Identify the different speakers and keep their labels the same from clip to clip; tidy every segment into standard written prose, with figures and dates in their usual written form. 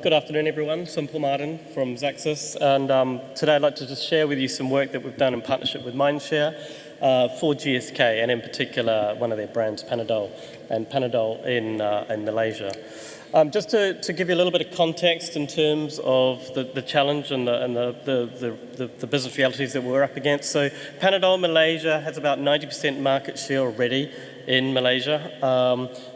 Speaker 1: Good afternoon, everyone. So I'm Paul Martin from Xaxis, and today I'd like to just share with you some work that we've done in partnership with Mindshare for GSK, and in particular, one of their brands, Panadol, and Panadol in Malaysia. Just to give you a little bit of context in terms of the challenge and the business realities that we're up against. So Panadol Malaysia has about 90% market share already in Malaysia,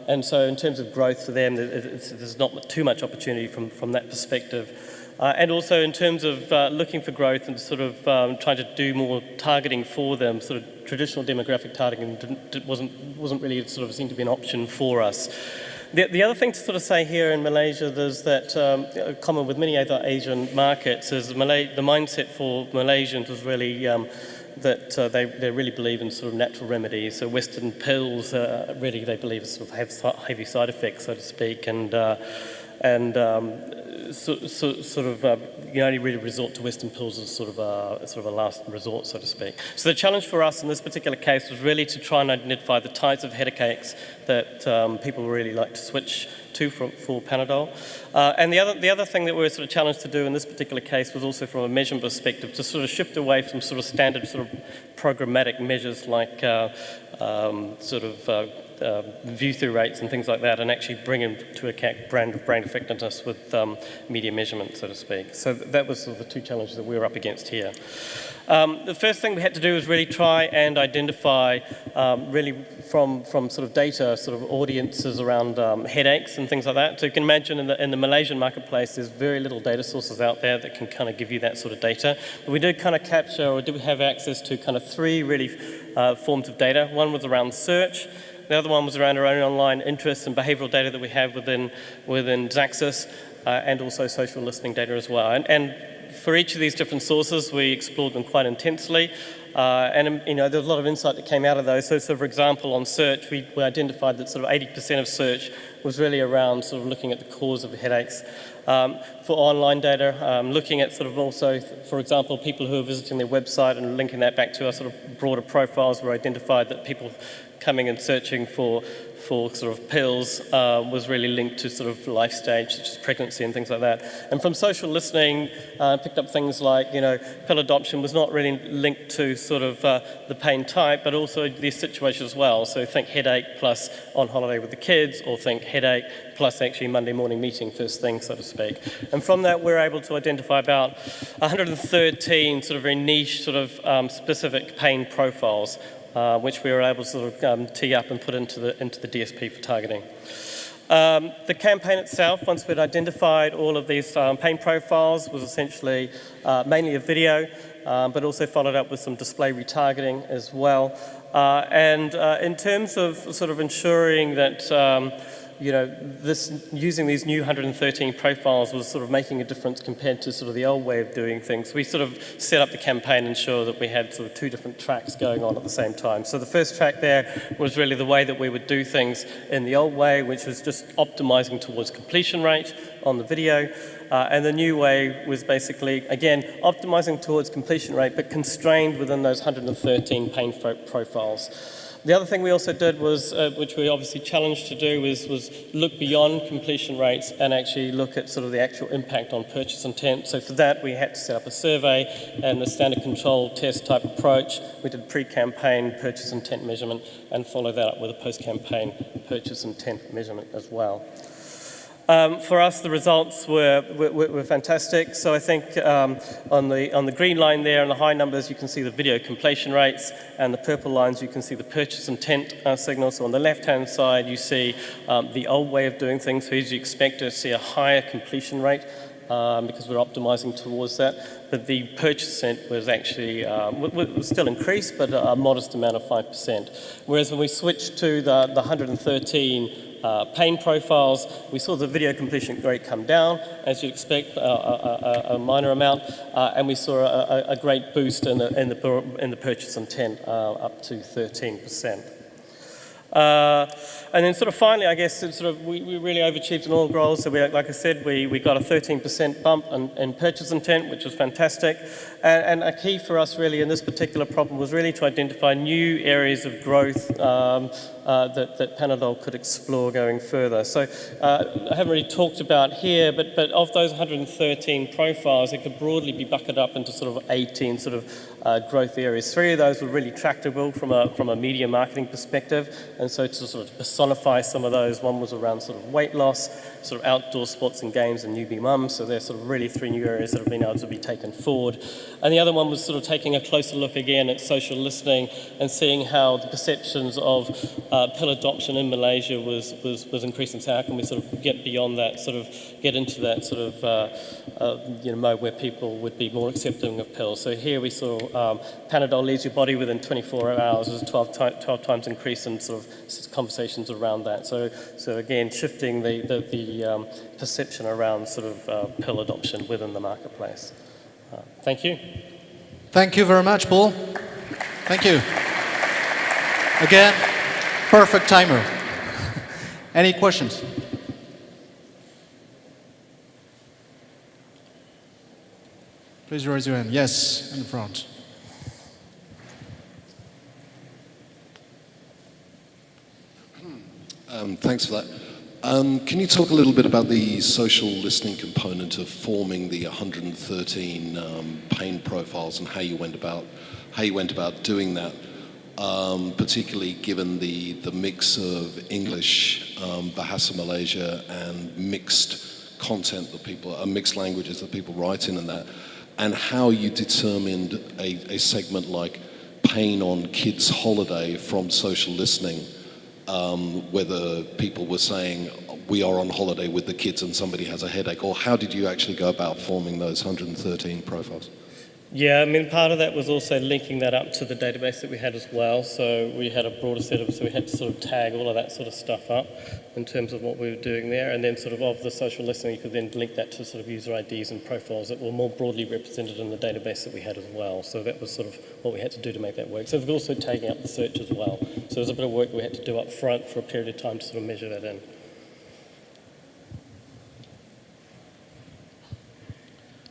Speaker 1: and so in terms of growth for them, there's not too much opportunity from that perspective. And also in terms of looking for growth and sort of trying to do more targeting for them, sort of traditional demographic targeting wasn't really sort of seemed to be an option for us. The other thing to sort of say here in Malaysia is that, common with many other Asian markets, is the mindset for Malaysians was really that they really believe in sort of natural remedies. So Western pills, really they believe sort of have heavy side effects, so to speak, and you only really resort to Western pills as sort of a last resort, so to speak. So the challenge for us in this particular case was really to try and identify the types of headaches that people really like to switch to for Panadol. And the other thing that we were sort of challenged to do in this particular case was also from a measurement perspective to sort of shift away from sort of standard sort of programmatic measures like view-through rates and things like that, and actually bring into account brand effectiveness with media measurement, so to speak. So that was sort of the two challenges that we were up against here. The first thing we had to do was really try and identify, really from sort of data, sort of audiences around headaches and things like that. So you can imagine in the Malaysian marketplace, there's very little data sources out there that can kind of give you that sort of data. But we did kind of capture, or did we have access to kind of three really forms of data. One was around search. The other one was around our own online interests and behavioural data that we have within Xaxis, and also social listening data as well. And for each of these different sources, we explored them quite intensely. And there was a lot of insight that came out of those. So for example, on search, we identified that sort of 80% of search was really around sort of looking at the cause of headaches. For online data, looking at sort of also, for example, people who are visiting their website and linking that back to our sort of broader profiles, we identified that people coming and searching for sort of pills was really linked to sort of life stage, such as pregnancy and things like that. And from social listening, picked up things like, pill adoption was not really linked to sort of the pain type, but also the situation as well. So think headache plus on holiday with the kids, or think headache plus actually Monday morning meeting first thing, so to speak. And from that, we're able to identify about 113 sort of very niche sort of specific pain profiles, which we were able to sort of tee up and put into the DSP for targeting. The campaign itself, once we'd identified all of these pain profiles, was essentially mainly a video, but also followed up with some display retargeting as well. And in terms of sort of ensuring that using these new 113 profiles was sort of making a difference compared to sort of the old way of doing things. We sort of set up the campaign and ensure that we had sort of two different tracks going on at the same time. So the first track there was really the way that we would do things in the old way, which was just optimizing towards completion rate on the video. And the new way was basically, again, optimizing towards completion rate, but constrained within those 113 pain profiles. The other thing we also did was, which we obviously challenged to do, was look beyond completion rates and actually look at sort of the actual impact on purchase intent. So for that, we had to set up a survey and a standard control test type approach. We did pre-campaign purchase intent measurement and follow that up with a post-campaign purchase intent measurement as well. For us, the results were fantastic. So I think on the green line there, on the high numbers, you can see the video completion rates, and the purple lines, you can see the purchase intent signal. So on the left-hand side, you see the old way of doing things. So as you expect to see a higher completion rate, because we're optimizing towards that. But the purchase intent was actually was still increased, but a modest amount of 5%. Whereas when we switched to the 113 pain profiles, we saw the video completion rate come down, as you'd expect, a minor amount, and we saw a great boost in the purchase intent, up to 13%. And then sort of finally, I guess, we really overachieved in all goals. So like I said, we got a 13% bump in purchase intent, which was fantastic. And a key for us really in this particular problem was really to identify new areas of growth that Panadol could explore going further. So I haven't really talked about here, but of those 113 profiles, it could broadly be bucketed up into sort of 18 sort of growth areas. 3 of those were really tractable from a media marketing perspective, and so to sort of personify some of those, one was around sort of weight loss, sort of outdoor sports and games, and newbie mums. So there's sort of really 3 new areas that have been able to be taken forward. And the other one was sort of taking a closer look again at social listening and seeing how the perceptions of pill adoption in Malaysia was increasing. So how can we sort of get beyond that, sort of get into that sort of mode where people would be more accepting of pills. So here we saw Panadol leaves your body within 24 hours. There's a 12 times increase in sort of conversations around that. So again, shifting the perception around sort of pill adoption within the marketplace. Thank you.
Speaker 2: Thank you very much, Paul. Thank you. Again, perfect timer. Any questions? Please raise your hand. Yes, in front.
Speaker 3: Thanks for that. Can you talk a little bit about the social listening component of forming the 113 pain profiles and how you went about doing that, particularly given the mix of English, Bahasa Malaysia, and mixed content that mixed languages that people write in, and how you determined a segment like pain on kids' holiday from social listening. Whether people were saying, we are on holiday with the kids and somebody has a headache, or how did you actually go about forming those 113 profiles?
Speaker 1: Yeah, I mean, part of that was also linking that up to the database that we had as well. So we had a broader set of, so we had to sort of tag all of that sort of stuff up in terms of what we were doing there. And then sort of the social listening, you could then link that to sort of user IDs and profiles that were more broadly represented in the database that we had as well. So that was sort of what we had to do to make that work. So we're also tagging up the search as well. So there's a bit of work we had to do up front for a period of time to sort of measure that in.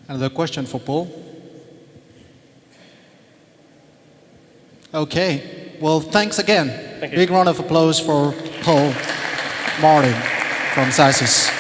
Speaker 2: Another question for Paul? Okay, well, thanks again.
Speaker 1: Thank you.
Speaker 2: Big round of applause for Paul Martin from Xaxis.